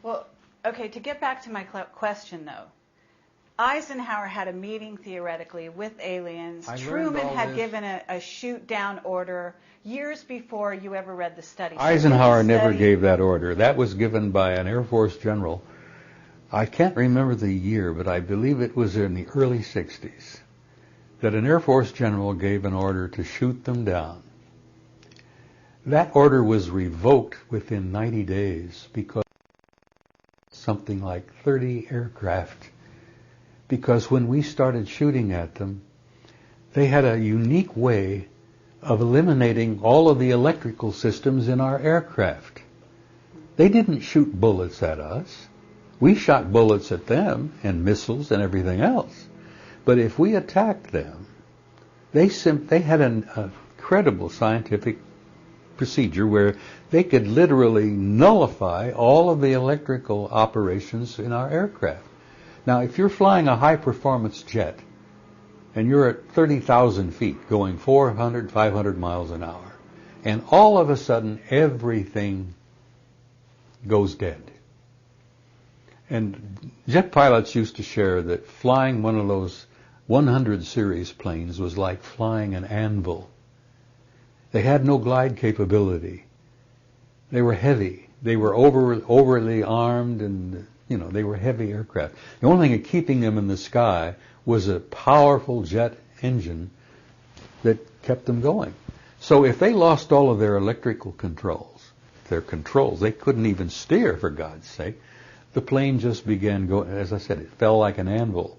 Well, okay, to get back to my question, though. Eisenhower had a meeting, theoretically, with aliens. Truman had given a shoot-down order years before you ever read the study. Eisenhower never gave that order. That was given by an Air Force general. I can't remember the year, but I believe it was in the early 60s, that an Air Force general gave an order to shoot them down. That order was revoked within 90 days because something like 30 aircraft. Because when we started shooting at them, they had a unique way of eliminating all of the electrical systems in our aircraft. They didn't shoot bullets at us. We shot bullets at them and missiles and everything else. But if we attacked them, they had an incredible scientific procedure where they could literally nullify all of the electrical operations in our aircraft. Now, if you're flying a high-performance jet and you're at 30,000 feet going 400, 500 miles an hour, and all of a sudden everything goes dead. And jet pilots used to share that flying one of those 100 series planes was like flying an anvil. They had no glide capability. They were heavy. They were overly armed, and they were heavy aircraft. The only thing keeping them in the sky was a powerful jet engine that kept them going. So if they lost all of their electrical controls, they couldn't even steer, for God's sake. The plane just began going, as I said, it fell like an anvil.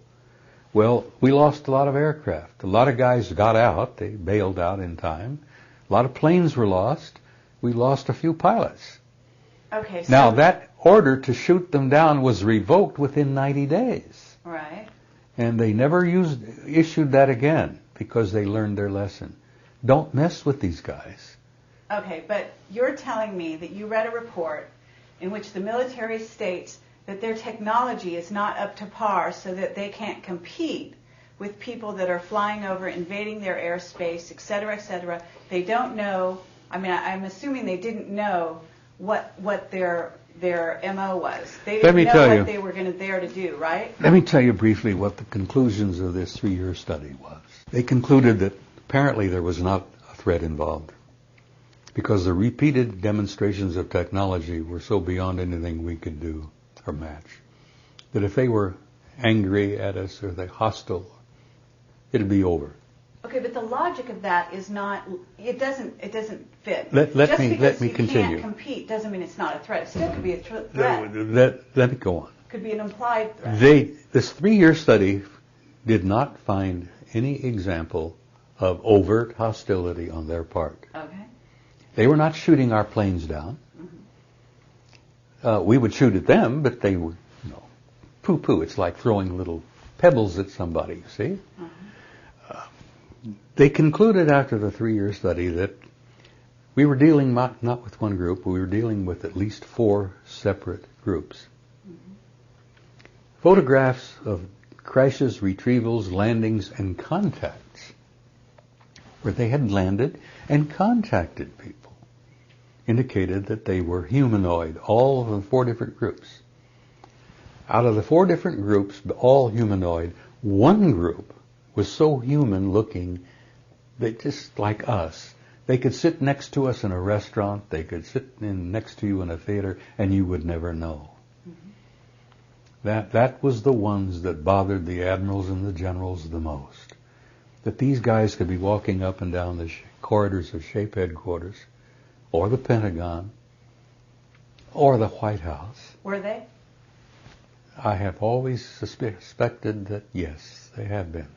Well, we lost a lot of aircraft. A lot of guys got out. They bailed out in time. A lot of planes were lost. We lost a few pilots. Okay. So now, that order to shoot them down was revoked within 90 days. Right. And they never issued that again because they learned their lesson. Don't mess with these guys. Okay, but you're telling me that you read a report in which the military states that their technology is not up to par, so that they can't compete with people that are flying over, invading their airspace, et cetera, et cetera. They don't know, I'm assuming they didn't know what their MO was. They didn't know what they were there to do, right? Let me tell you briefly what the conclusions of this 3-year study was. They concluded that apparently there was not a threat involved because the repeated demonstrations of technology were so beyond anything we could do or match that if they were angry at us or they're hostile, it'd be over. Okay, but the logic of that is not, it doesn't fit. Let me continue. Just because you can't compete doesn't mean it's not a threat. It still could be a threat. Let me go on. Could be an implied threat. This 3-year study did not find any example of overt hostility on their part. Okay. They were not shooting our planes down. Mm-hmm. We would shoot at them, but they were, poo-poo. It's like throwing little pebbles at somebody, you see? Uh-huh. They concluded after the 3-year study that we were dealing not with one group, but we were dealing with at least 4 separate groups. Mm-hmm. Photographs of crashes, retrievals, landings, and contacts, where they had landed and contacted people, indicated that they were humanoid, all of the 4 different groups. Out of the 4 different groups, all humanoid, one group was so human-looking, they just like us. They could sit next to us in a restaurant, they could sit next to you in a theater, and you would never know. Mm-hmm. That was the ones that bothered the admirals and the generals the most. That these guys could be walking up and down the corridors of SHAPE headquarters, or the Pentagon, or the White House. Were they? I have always suspected that, yes, they have been.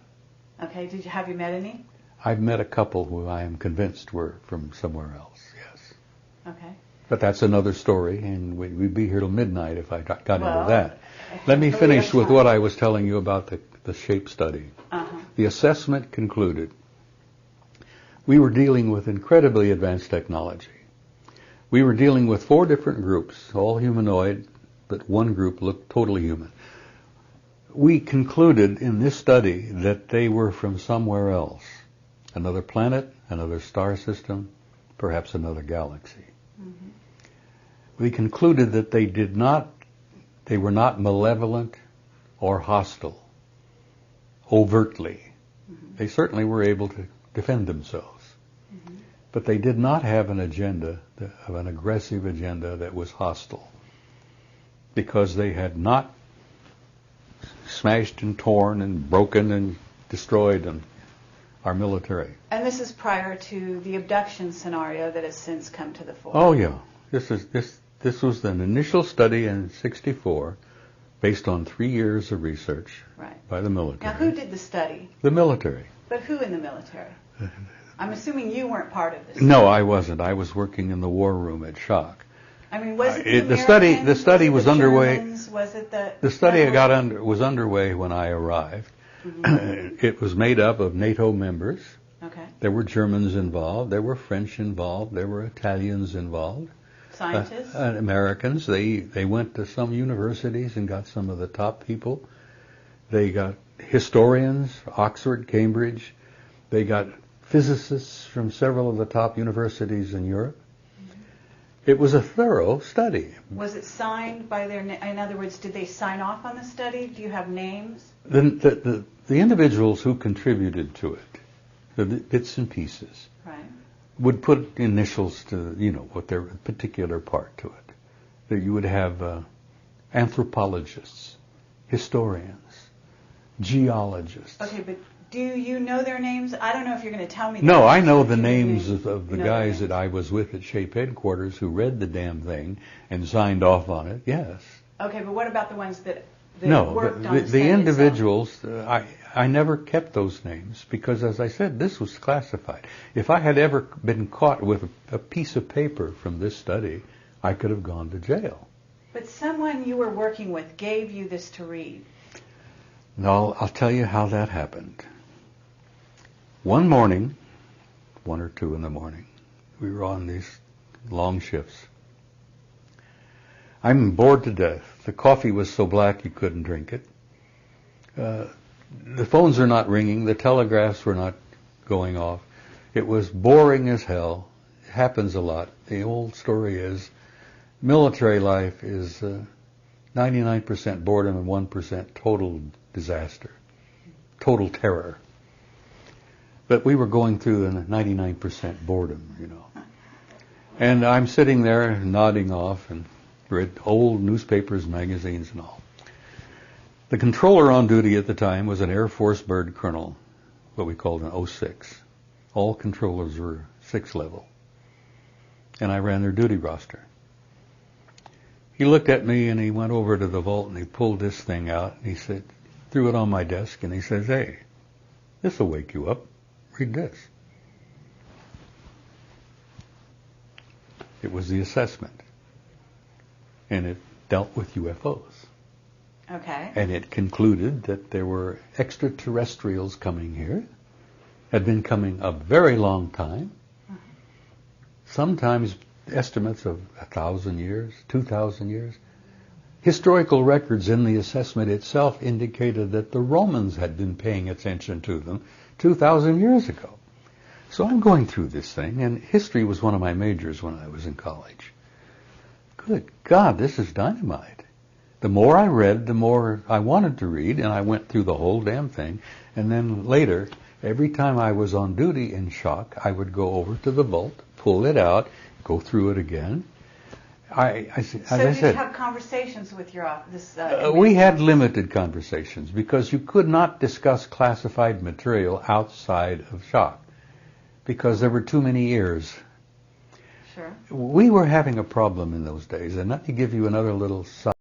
Okay, have you met any? I've met a couple who I am convinced were from somewhere else, yes. Okay. But that's another story, and we'd be here till midnight if I got into that. Let me finish with what I was telling you about the SHAPE study. Uh-huh. The assessment concluded we were dealing with incredibly advanced technology. We were dealing with 4 different groups, all humanoid, but one group looked totally human. We concluded in this study that they were from somewhere else, another planet, another star system, perhaps another galaxy. Mm-hmm. We concluded that they did not They were not malevolent or hostile, overtly. Mm-hmm. They certainly were able to defend themselves. Mm-hmm. But they did not have an agenda, an aggressive agenda that was hostile, because they had not smashed and torn and broken and destroyed our military. And this is prior to the abduction scenario that has since come to the fore. Oh yeah, this was an initial study in '64, based on 3 years of research by the military. Now, who did the study? The military. But who in the military? I'm assuming you weren't part of this. No, I wasn't. I was working in the war room at Shock. I mean, was it the study was underway. Germans? Was it the study was underway when I arrived. Mm-hmm. It was made up of NATO members. Okay. There were Germans involved. There were French involved. There were Italians involved. Scientists? Americans. They went to some universities and got some of the top people. They got historians, Oxford, Cambridge. They got physicists from several of the top universities in Europe. Mm-hmm. It was a thorough study. Was it signed by in other words, did they sign off on the study? Do you have names? The individuals who contributed to it, the bits and pieces, would put initials to, what their particular part to it. That you would have anthropologists, historians, geologists. Okay, but do you know their names? I don't know if you're going to tell me. No, I know the names of the guys that I was with at SHAPE headquarters who read the damn thing and signed off on it, yes. Okay, but what about the ones that no, worked on the individuals, I never kept those names because, as I said, this was classified. If I had ever been caught with a piece of paper from this study, I could have gone to jail. But someone you were working with gave you this to read. No, I'll tell you how that happened. One morning, 1 or 2 in the morning, we were on these long shifts. I'm bored to death. The coffee was so black you couldn't drink it. The phones are not ringing. The telegraphs were not going off. It was boring as hell. It happens a lot. The old story is military life is 99% boredom and 1% total disaster, total terror. But we were going through a 99% boredom, And I'm sitting there nodding off and read old newspapers, magazines, and all. The controller on duty at the time was an Air Force bird colonel, what we called an 06. All controllers were 6 level. And I ran their duty roster. He looked at me and he went over to the vault and he pulled this thing out and he said, threw it on my desk and he says, "Hey, this will wake you up. Read this." It was the assessment. And it dealt with UFOs. Okay. And it concluded that there were extraterrestrials coming here, had been coming a very long time, sometimes estimates of 1,000 years, 2,000 years. Historical records in the assessment itself indicated that the Romans had been paying attention to them 2,000 years ago. So I'm going through this thing, and history was one of my majors when I was in college. Good God, this is dynamite. The more I read, the more I wanted to read, and I went through the whole damn thing. And then later, every time I was on duty in Shock, I would go over to the vault, pull it out, go through it again. As I said, you have conversations with your office? We had limited conversations because you could not discuss classified material outside of Shock because there were too many ears. Sure. We were having a problem in those days, and let me give you another little side.